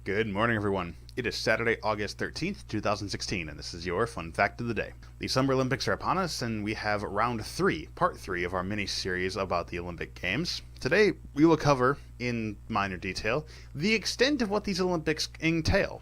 Good morning, everyone. It is Saturday, August 13th, 2016, and this is your Fun Fact of the Day. The Summer Olympics are upon us, and we have round 3, part 3 of our mini-series about the Olympic Games. Today, we will cover, in minor detail, the extent of what these Olympics entail.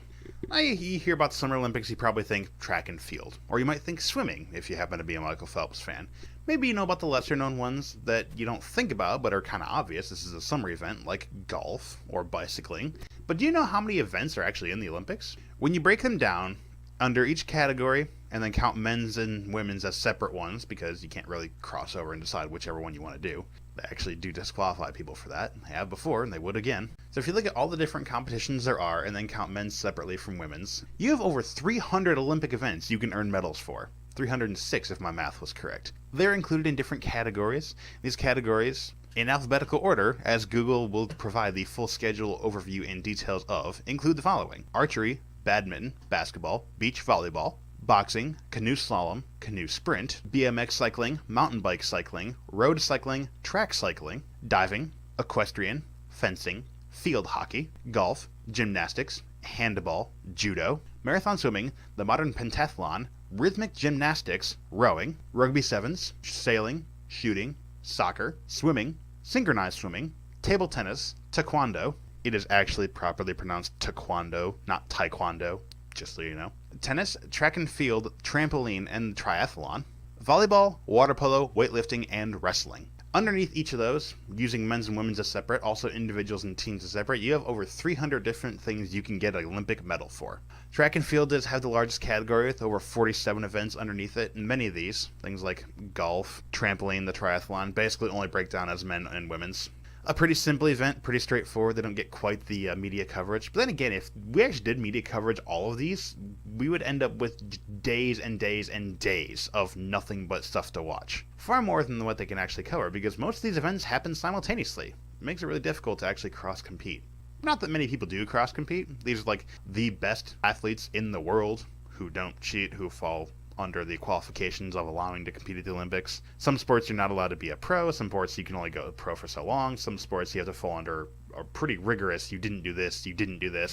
Now, you hear about the Summer Olympics, you probably think track and field, or you might think swimming if you happen to be a Michael Phelps fan. Maybe you know about the lesser-known ones that you don't think about but are kind of obvious. This is a summer event, like golf or bicycling. But do you know how many events are actually in the Olympics? When you break them down under each category and then count men's and women's as separate ones, because you can't really cross over and decide whichever one you want to do. They actually do disqualify people for that. They have before, and they would again. So if you look at all the different competitions there are and then count men's separately from women's, you have over 300 Olympic events you can earn medals for. 306 if my math was correct. They're included in different categories. These categories, in alphabetical order, as Google will provide the full schedule, overview, and details of, include the following: archery, badminton, basketball, beach volleyball, boxing, canoe slalom, canoe sprint, BMX cycling, mountain bike cycling, road cycling, track cycling, diving, equestrian, fencing, field hockey, golf, gymnastics, handball, judo, marathon swimming, the modern pentathlon, rhythmic gymnastics, rowing, rugby sevens, sailing, shooting, soccer, swimming, synchronized swimming, table tennis, taekwondo. It is actually properly pronounced taekwondo, not taekwondo, just so you know. Tennis, track and field, trampoline, and triathlon. Volleyball, water polo, weightlifting, and wrestling. Underneath each of those, using men's and women's as separate, also individuals and teams as separate, you have over 300 different things you can get an Olympic medal for. Track and field does have the largest category with over 47 events underneath it, and many of these, things like golf, trampoline, the triathlon, basically only break down as men and women's. A pretty simple event, pretty straightforward. They don't get quite the media coverage. But then again, if we actually did media coverage all of these, we would end up with days and days and days of nothing but stuff to watch. Far more than what they can actually cover, because most of these events happen simultaneously. It makes it really difficult to actually cross-compete. Not that many people do cross-compete. These are like the best athletes in the world who don't cheat, who fall under the qualifications of allowing to compete at the Olympics. Some sports you're not allowed to be a pro, some sports you can only go pro for so long, some sports you have to fall under are pretty rigorous, you didn't do this,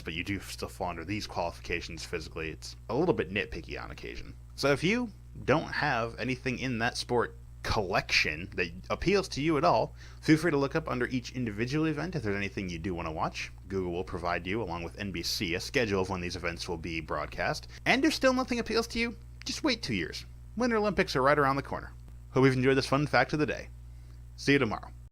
but you do still fall under these qualifications physically. It's a little bit nitpicky on occasion. So if you don't have anything in that sport collection that appeals to you at all, feel free to look up under each individual event if there's anything you do want to watch. Google will provide you, along with NBC, a schedule of when these events will be broadcast. And if still nothing appeals to you, just wait 2 years. Winter Olympics are right around the corner. Hope you've enjoyed this fun fact of the day. See you tomorrow.